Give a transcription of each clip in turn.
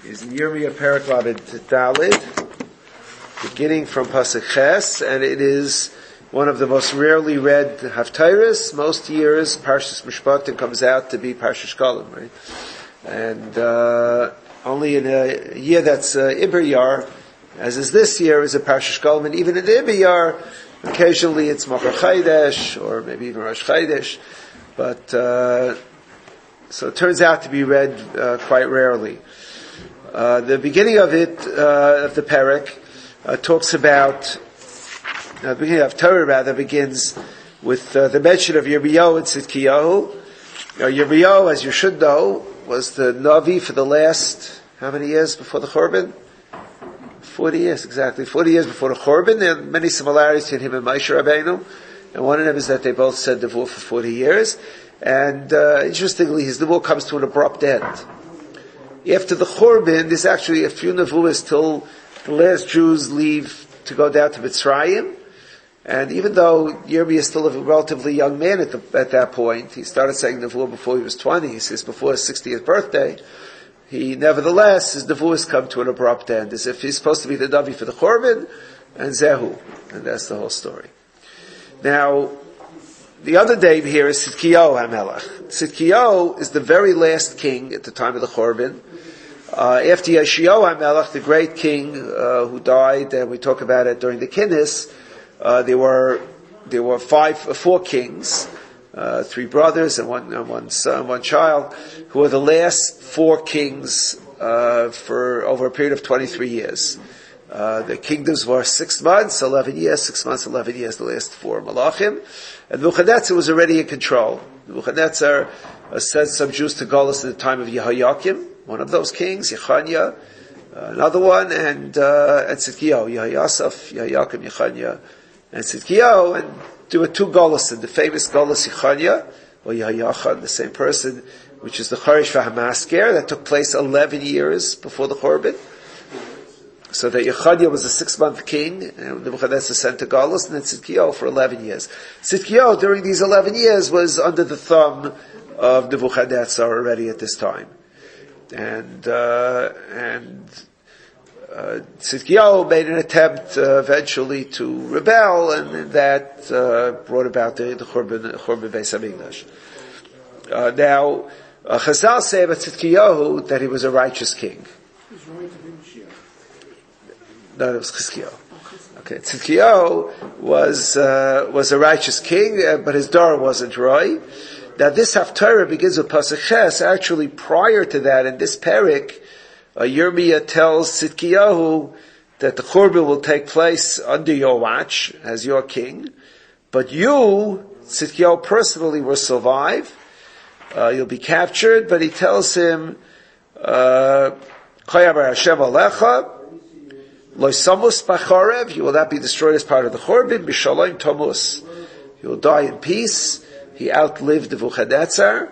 is in Yirmiyah Perek Lamed Daled, beginning from Pasuk Ches, and it is one of the most rarely read haftaras. Most years, Parshas Mishpatim comes out to be Parshas Shkalim, right? And only in a year that's Iber Yar, as is this year, is a Parshas Shkalim, and even in Iber Yar, occasionally it's Machar Chodesh, or maybe even Rosh Chodesh, but so it turns out to be read quite rarely. The beginning of it, of the Perek, talks about, the beginning of Torah rather begins with the mention of Yirmiyahu and Tzidkiyahu. Yirmiyahu, as you should know, was the Navi for the last, how many years before the Churban? 40 years, exactly. 40 years before the Churban. There are many similarities between him and Moshe Rabbeinu, and one of them is that they both said Nevuah for 40 years. And interestingly, his Nevuah comes to an abrupt end. After the Churban, there's actually a few Nevuahs till the last Jews leave to go down to Mitzrayim. And even though Yirmiyah is still a relatively young man at that point, he started saying Nevuah before he was 20, he says before his 60th birthday, nevertheless, his Nevuahs come to an abrupt end, as if he's supposed to be the Navi for the Churban, and Zehu. And that's the whole story. Now, the other name here is Tzidkiyahu HaMelech. Tzidkiyahu is the very last king at the time of the Churban. After Yeshayahu HaMelech, the great king who died, and we talk about it during the Kinnis, there were four kings, three brothers and one son, one child, who were the last four kings for over a period of 23 years. The kingdoms were 6 months, 11 years, 6 months, 11 years, the last four Malachim. And Nebuchadnezzar was already in control. Nebuchadnezzar sent some Jews to Golus at the time of Yehoiakim, one of those kings, Yechanya, another one, and Tzidkiyahu, Yehoyasaf, Yehoiakim, Yechanya, and Tzidkiyahu, and there were two Golus, the famous Golus Yechanya, or Yehoiachan, the same person, which is the Charish VaHamasker, that took place 11 years before the Churban. So that Yechanya was a 6-month king, and Nebuchadnezzar sent to Galus, and then Tzidkiyahu for 11 years. Tzidkiyahu, during these 11 years, was under the thumb of Nebuchadnezzar already at this time. And Tzidkiyahu made an attempt eventually to rebel, and that brought about the Churban Beis HaMikdash. Now, Chazal say about Tzidkiyahu that he was a righteous king. No, it was Chizkiyahu. Okay, Tzidkiyahu was a righteous king, but his door wasn't right. Now, this haftara begins with Pasuk Ches. Actually, prior to that, in this Perek, Yirmiyah tells Tzidkiyahu that the Churban will take place under your watch as your king, but you, Tzidkiyahu personally, will survive. You'll be captured, but he tells him, Koyabar Hashem Alecha, Loisamus Bacharev, you will not be destroyed as part of the Churban, Bishalom Tomus, you will die in peace. He outlived Nebuchadnezzar,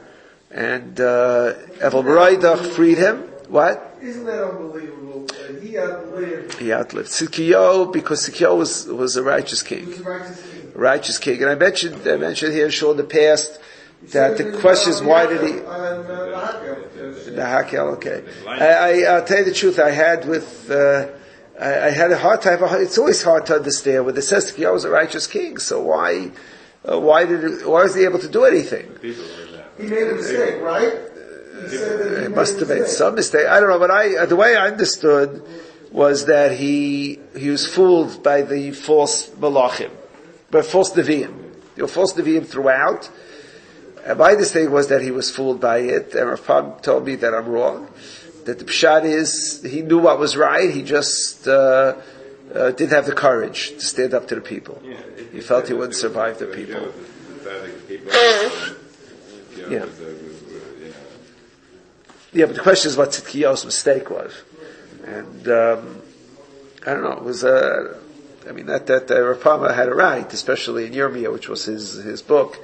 and Evel Baraidach freed him. What? Isn't that unbelievable? He outlived. He outlived Tzidkiyahu, because Tzidkiyahu was a righteous king. He was a righteous king. Righteous king. And I mentioned here, Shul, in the past, that the question is, why did he... The Hakel, okay. I'll tell you the truth, I had a hard time. It's always hard to understand when it says Tzidkiyahu was a righteous king. So why was he able to do anything? He made a mistake, right? He must have made some mistake. I don't know, but the way I understood was that he was fooled by the false malachim, by false neviim. There were false neviim throughout. And my understanding was that he was fooled by it. And Rav Pam told me that I'm wrong. That the pshat is, he knew what was right, he just didn't have the courage to stand up to the people. He felt he wouldn't survive the people. Yeah, but the question is what Tzidkiyahu's mistake was. And I don't know, it was that Rav Pama had it right, especially in Yirmiyah, which was his book.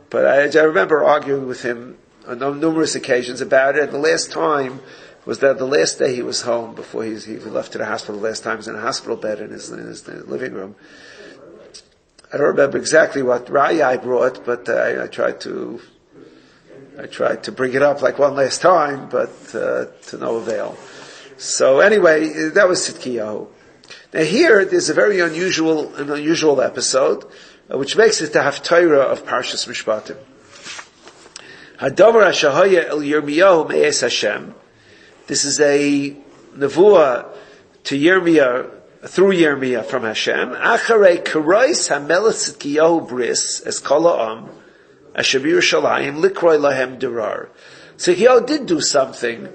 But I remember arguing with him on numerous occasions about it, and the last time was that the last day he was home before he left to the hospital. The last time he was in a hospital bed in his living room. I don't remember exactly what raya I brought, but I tried to bring it up like one last time, but to no avail. So anyway, that was Tzidkiyahu. Now here, there's a very unusual episode, which makes it the haftara of Parshas Mishpatim. Hadavar hashahaya el Yirmiyahu me'es Hashem. This is a nevuah to Yirmiyah, through Yirmiyah from Hashem. Acharei karois hamelech Tzidkiyahu bris es kol ha'am asher b'Yerushalayim likroi lahem durar. Tzidkiyahu did do something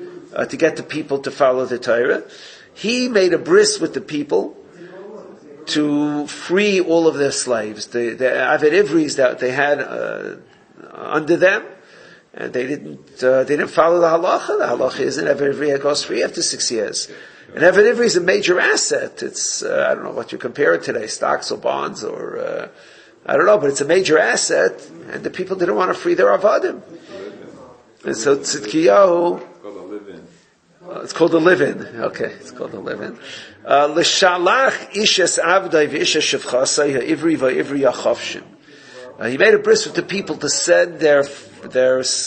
to get the people to follow the Torah. He made a bris with the people to free all of their slaves, the Avid Ivris that they had under them, and they didn't follow the halacha. The halacha is an Avid Ivri goes free after 6 years. An Avid Ivri is a major asset. It's I don't know what you compare it today, stocks or bonds or I don't know, but it's a major asset, and the people didn't want to free their avadim. And so Tzidkiyahu. It's called a live-in. Okay, it's called a live-in. L'shalach ishes avdai v'ishes shevchasai ha'ivri va'ivri ha'chavshim. He made a bris with the people to send their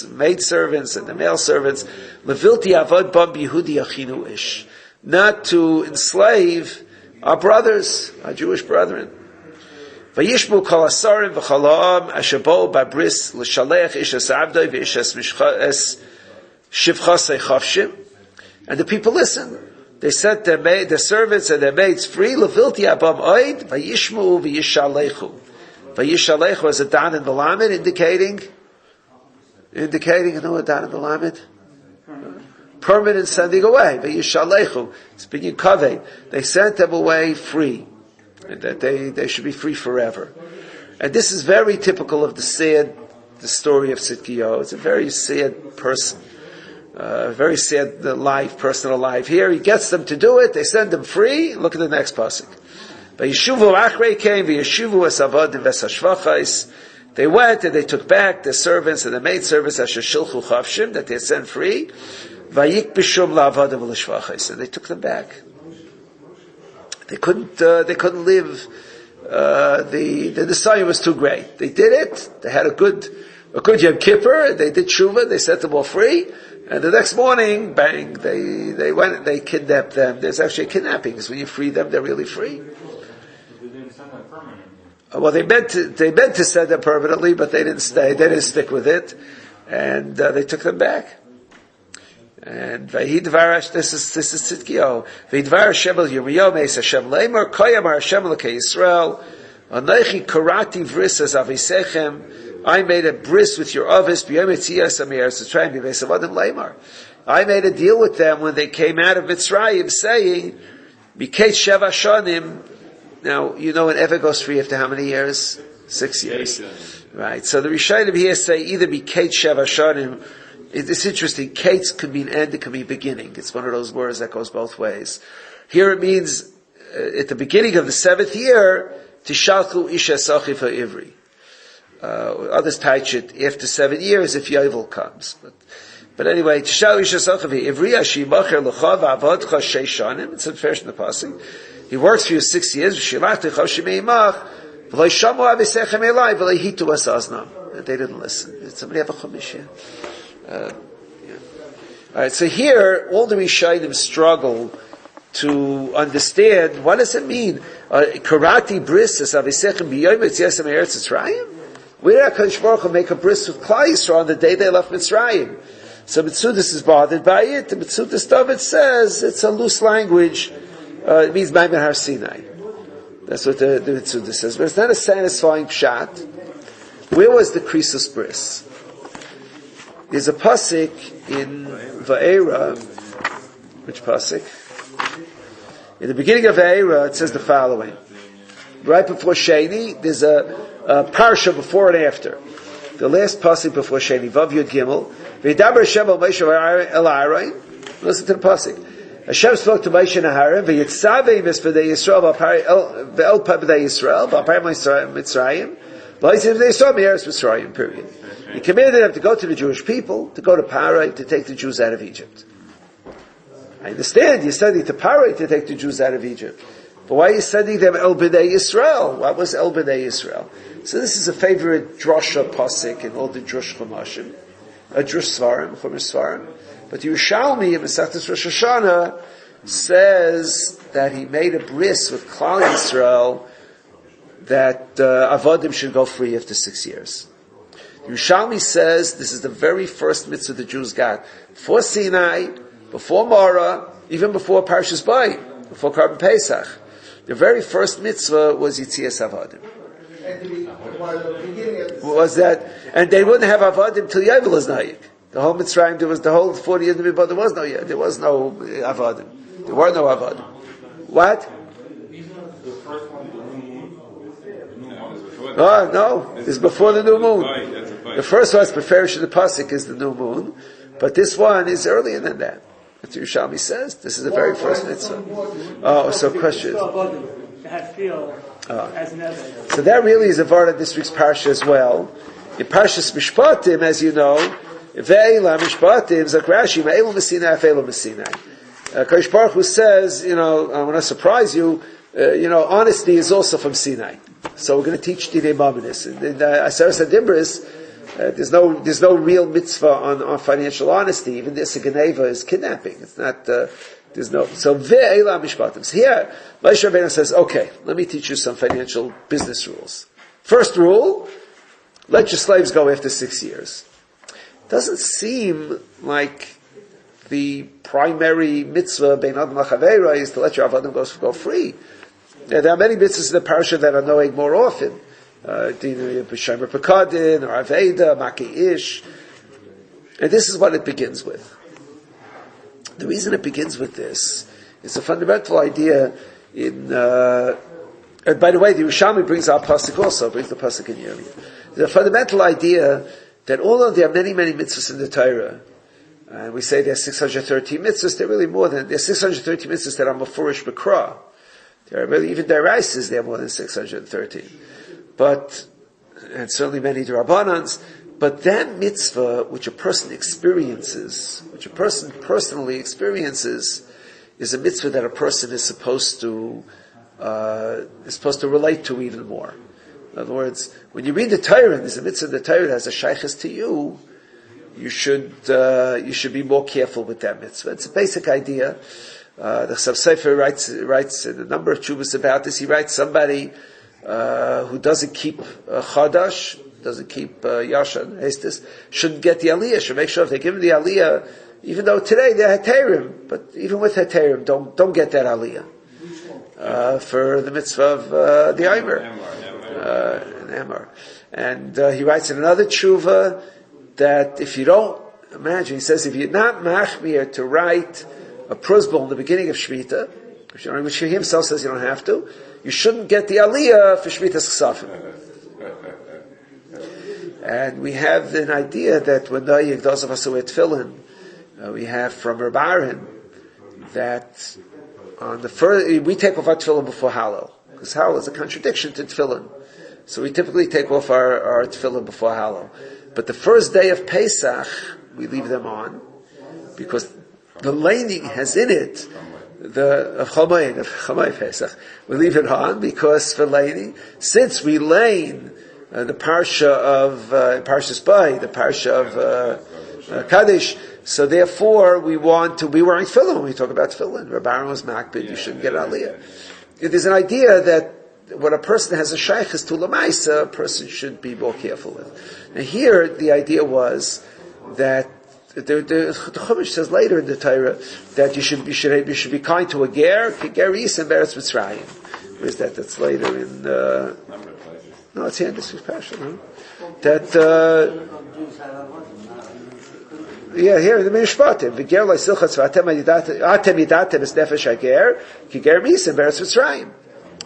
maid servants and the male servants levilti avad bam b'yehudi achinu ish, not to enslave our brothers, our Jewish brethren. Vayishmu kol asarim v'chalaam asher bo'u b'bris l'shalach ishes avdai v'ishes shevchasai chavshim. And the people listened. They set their servants and their maids free. Levilti abam oid vayishmu v'yishalechu. Vayishalechu is a dan in the lamed, indicating, you know a dan in the lamed? Permanent sending away. Vayishalechu. Speaking kaveh, they sent them away free, and that they should be free forever. And this is very typical of the story of Tzidkiyahu. It's a very sad person. Very sad personal life. Here, he gets them to do it, they send them free. Look at the next pasuk. Vayishuvu achrei came, vayishuvu es avadim v'sashvachais. They went and they took back the servants and the maid servants asher shilchu chavshim, that they had sent free. Vayik b'shum la'avadim v'lashvachais. And they took them back. They couldn't live. The desire was too great. They did it. They had a good Yom Kippur. They did tshuva. They set them all free. And the next morning, bang, they went and they kidnapped them. There's actually kidnappings. When you free them, they're really free. They didn't send them permanently. Well, they meant to send them permanently, but they didn't stay. They didn't stick with it. And they took them back. And Vayidvar, this is Tzidkiyahu. Vayidvar Hashem el Yirmiyahu meis Hashem leimer, koyam Hashem l'kei Yisrael, anoichi karati vris as avisechem, I made a bris with your ovis, I made a deal with them when they came out of Mitzrayim, saying, Miketz Sheva Shonim. Now, you know an Ever goes free after how many years? 6 years. Right. So the Rishonim here say either Miketz Sheva Shonim. It's interesting. Kates could mean end, it could mean beginning. It's one of those words that goes both ways. Here it means, at the beginning of the 7th year, Tishalchu Isha Sochi for Ivri. Others touch it after 7 years if Yovel comes. But anyway, Tishalchu Isha Sochi for Ivri, Ashimacher L'chav Avodcha Sheishanim. It's in first in the passing. He works for you 6 years. V'shilach Techav Shemeimach. V'lo Shamu Avisechem Elai. V'lo Hitu Asaznam. They didn't listen. Did somebody have a chumash here? Yeah. All right, so here all the Rishonim struggle to understand what does it mean. Karati bris is avisechem b'yom yitziasem eretz Mitzrayim. Where did HaKadosh Baruch Hu make a bris with Klal Yisrael on the day they left Mitzrayim? So Metzudas is bothered by it. The Metzudas David says it's a loose language. It means Maimer Har Sinai. That's what the Metzudas says, but it's not a satisfying pshat. Where was the Krisus bris? There's a pasuk in Va'era. Which pasuk? In the beginning of Va'era, it says the following. Right before Sheni, there's a parsha before and after. The last pasuk before Sheni, Vav Yud Gimel. V'yidaber Hashem el Moshe el Aaron. Listen to the pasuk. Hashem spoke to Moshe and Aaron. V'yitzavei b'dei Yisrael v'el b'dei Yisrael v'apar Mitzrayim. Period. He commanded them to go to the Jewish people, to go to Parai, to take the Jews out of Egypt. I understand you're sending to Parai to take the Jews out of Egypt. But why are you sending them El B'nai Yisrael? What was El B'nai Yisrael? So this is a favorite drasha pasuk in all the drush chumashim, drush svarim, chumash svarim. But Yerushalmi in Masechtas Rosh Hashanah says that he made a bris with Klal Yisrael that avodim should go free after 6 years. Yerushalmi says this is the very first mitzvah the Jews got. Before Sinai, before Mara, even before Parshas Bay, before Karban Pesach. The very first mitzvah was Yitzias Avodim. Was that, and they wouldn't have Avodim till Yovel is Nayik. The whole Mitzrayim, there was the whole 40 years, but there was no Avodim. There were no Avodim. What? Oh, no, it's before the new moon. The first one, Beferish the Pasuk, is the new moon, but this one is earlier than that. That's what Yerushalmi says. This is the very first mitzvah. Oh, so question. So that really is a part of this week's parsha as well. In Parshas Mishpatim, as you know, Ve'ela Mishpatim, Zakrashi, Me'elu Messinai, Fe'elu Messinai. Kadosh Baruch Hu says, I want to surprise you, honesty is also from Sinai. So we're going to teach Dinei Maminis. In Aseres HaDibros, there's no real mitzvah on financial honesty. Even this, a Geneva is kidnapping. It's not, so Ve'ela Mishpatim. So here, Moshe Rabbeinu says, okay, let me teach you some financial business rules. First rule, let your slaves go after 6 years. Doesn't seem like the primary mitzvah bein adam l'chaveira is to let your avadim go free. There are many mitzvahs in the parasha that are knowing more often. B'shemer Pekadin, or Aveda, Maki Ish. And this is what it begins with. The reason it begins with this is a fundamental idea in, and by the way, the Yerushalmi brings our pasuk also, brings the pasuk in earlier. There's a fundamental idea that although there are many, many mitzvahs in the Torah, and we say there are 613 mitzvahs, there are really more than, there are 613 mitzvahs that are mafurish b'kra. There are really, even deraises, there are more than 613. But, and certainly many D'Rabbanans, but that mitzvah which a person experiences, which a person personally experiences, is a mitzvah that a person is supposed to relate to even more. In other words, when you read the Torah, there's a mitzvah in the Torah that has a shaykhis to you, you should be more careful with that mitzvah. It's a basic idea. The Chasav Sofer writes in a number of tshuvas about this. He writes somebody who doesn't keep chadash, doesn't keep yashan, hestis, shouldn't get the aliyah. Should make sure if they give him the aliyah, even though today they're heterim, but even with heterim, don't get that aliyah for the mitzvah of the Eimer. And he writes in another tshuva that if you don't imagine, he says if you're not machmir to write a pruzbul in the beginning of Shemitah, which he himself says you don't have to, you shouldn't get the aliyah for Shemitah's Ksafim. And we have an idea that when Noyig does of us with tefillin, we have from Reb Aaron that on the first, we take off our tefillin before Hallel, because Hallel is a contradiction to tefillin. So we typically take off our tefillin before Hallel. But the first day of Pesach, we leave them on, because the laning has in it of Chomayim Pesach. We leave it on because for laning, since we lane the parsha of Parshas Bay, the parsha of Kaddish, so therefore we want to be wearing tefillin when we talk about tefillin. Reb Aaron was makbid, you shouldn't get aliyah. There's an idea that when a person has a shaykhis to lamaisa, a person should be more careful with. Now here, the idea was that the Chumash says later in the Torah that you should be kind to a ger and beretz Mitzrayim. Where is that? That's later in. No, it's here in this passion. No? That. Here in the mishpatim, v'ger lo'silchatz v'atem yidatem es nefesh hager ki ger misa beretz Mitzrayim.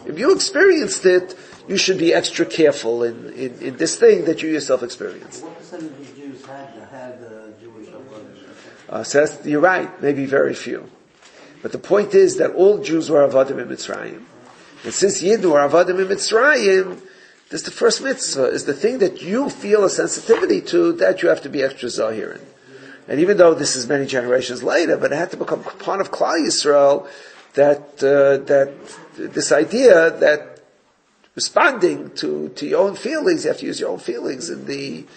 If you experienced it, you should be extra careful in this thing that you yourself experienced. What percentage of Jews had Jewish avodim? So you're right, maybe very few. But the point is that all Jews were avodim in Mitzrayim. And since Yidden were avodim in Mitzrayim, this the first mitzvah, is the thing that you feel a sensitivity to, that you have to be extra zahir in. And even though this is many generations later, but it had to become part of Klal Yisrael, that this idea that responding to your own feelings, you have to use your own feelings in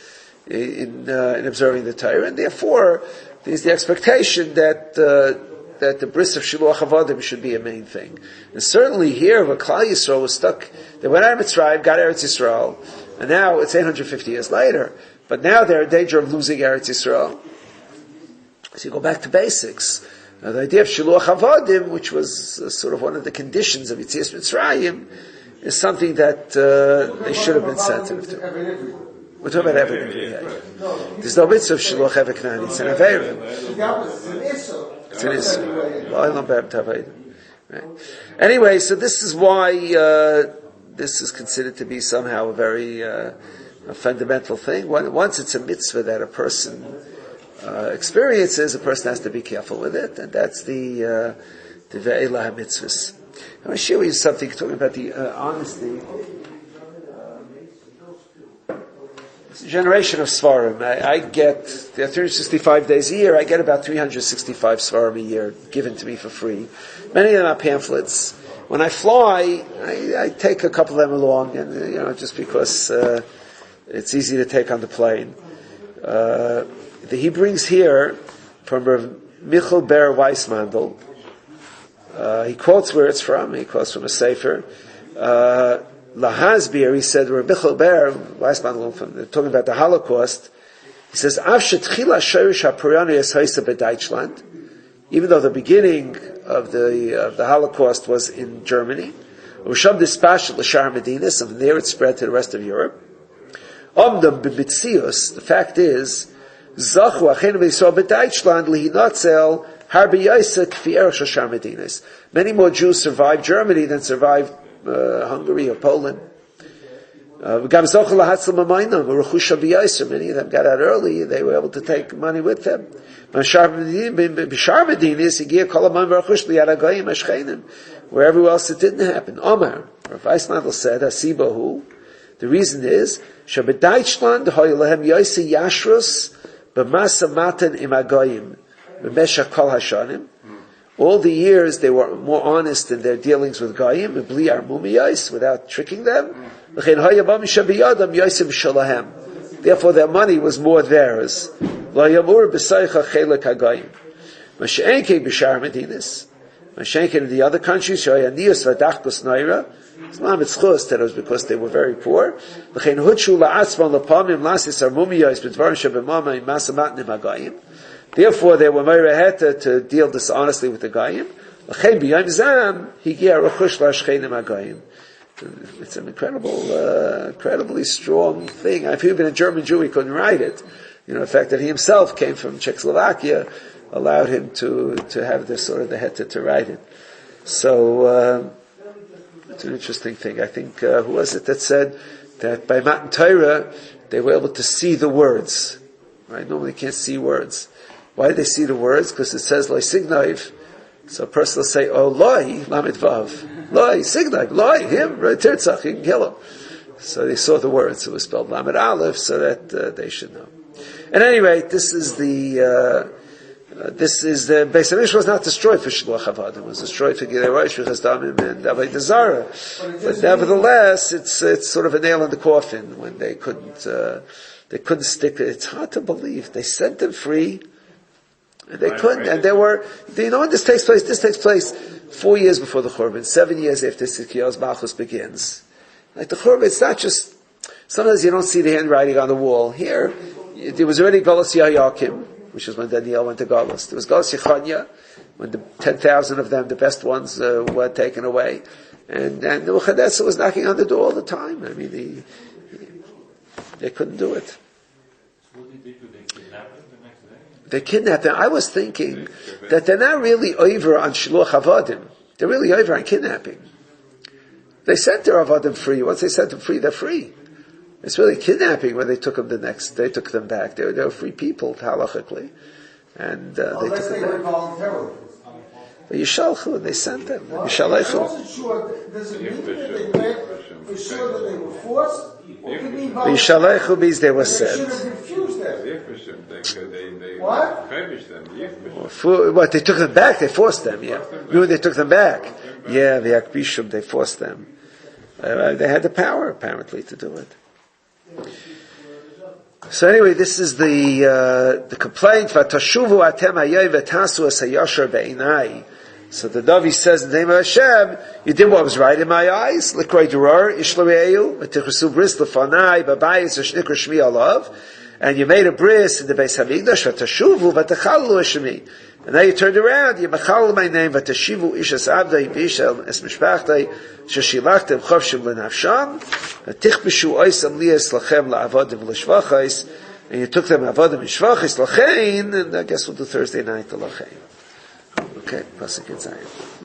observing the Torah, and therefore there's the expectation that that the bris of Shiluach Avodim should be a main thing. And certainly here, where Klal Yisrael was stuck, they went out of Mitzrayim, got Eretz Yisrael, and now it's 850 years later, but now they're in danger of losing Eretz Yisrael. So you go back to basics. Now, the idea of Shiluach Avodim, which was sort of one of the conditions of Yetzias Mitzrayim, is something that they should have been sensitive to. We're talking about Evan. There's no mitzvah of Shiluach Eved Knani. It's an Averim. It's an Issur. Right. Anyway, so this is why this is considered to be somehow a very a fundamental thing. Once it's a mitzvah that a person experiences, a person has to be careful with it, and that's the Ve'elah mitzvahs. I want to share with you something talking about the honesty. Generation of Svarim. I get, there are 365 days a year, I get about 365 Svarim a year given to me for free. Many of them are pamphlets. When I fly, I take a couple of them along, and just because it's easy to take on the plane. He brings here from Rav Michal Ber Weissmandel. He quotes where it's from. He quotes from a sefer. Lahazbir, he said, Rav Michal Ber Weissmandel, talking about the Holocaust. He says, even though the beginning of the Holocaust was in Germany, and from there it spread to the rest of Europe. The fact is, many more Jews survived Germany than survived Hungary or Poland. Many of them got out early, they were able to take money with them. Wherever else it didn't happen. Omar, Rav Weissmandel said, Asibahu, the reason is, Shabbat hoylehem yoise yashrus b'masa matan imagayim b'mesha kol hashanim. All the years they were more honest in their dealings with Goyim, without tricking them. Therefore their money was more theirs. Mashenke in the other countries, that it was because they were very poor. Therefore, they were meireheta to deal dishonestly with the Goyim. It's an incredibly strong thing. If he had been a German Jew, he couldn't write it. The fact that he himself came from Czechoslovakia allowed him to have this sort of the heta to write it. So, it's an interesting thing. I think, who was it that said that by Matan Torah, they were able to see the words. Right? Normally you can't see words. Why do they see the words? Because it says Loi Signaiv. So a person will say, oh, Loi, Lamed Vav. Loi, Signaiv, Loi, him, Tirtzach, you can kill him. So they saw the words. It was spelled Lamed Aleph, so that they should know. At any rate, this is the Beis Hamikdash was not destroyed for Shiluach Avodim. It was destroyed for Gilei Rosh, for Chazdamim, and Avodah Zarah. But nevertheless, it's sort of a nail in the coffin when they couldn't stick it. It's hard to believe. They sent them free. And they couldn't, and there were, when this takes place? This takes place 4 years before the Churban, 7 years after Tzidkiyahu's Malchus begins. Like the Churban, it's not just, sometimes you don't see the handwriting on the wall. Here, there was already Galus Yahayakim, which is when Daniel went to Galus. There was Galus Yechanya, when the 10,000 of them, the best ones, were taken away. And Nebuchadnezzar was knocking on the door all the time. I mean, they couldn't do it. They kidnapped them. I was thinking that they're not really over on Shiluach Avodim. They're really over on kidnapping. They sent their Avodim free. Once they sent them free, they're free. It's really kidnapping when they took them they took them back. They were free people, halachically. And they took them back. Voluntarily. But Yishalchu, they sent them. I Yishalechu. wasn't sure, does it mean that they went for sure that they were forced? Or did it mean voluntarily? Yishalechu means they were They should sent. have refused them. They What? What, they took them back? They forced them, yeah. Remember they took them back? Yeah, the Akbishum, they forced them. They had the power, apparently, to do it. So anyway, this is the complaint. Vatashuvu atem hayay v'tasu es hayashar be'inai. So the Navi says in the name of Hashem, you did what was right in my eyes. Likroi duror ishlareu v'tichresu bris lefanai b'bayis v'shnikra shmi alav. And you made a bris in the Beis Hamikdash. Vatashuvu v'tachalu eshmi. And now you turned around. You machal my name. Vatashivu ishas abdai b'ishel es mishpachtai sheshilachtem chovshim l'nafsham. V'tichbishu oisam liyas lachem la'avodim l'shvachais. And you took them avodim l'shvachais lachein. And I guess we'll do Thursday night to lachein. Okay, pasuk in Zion.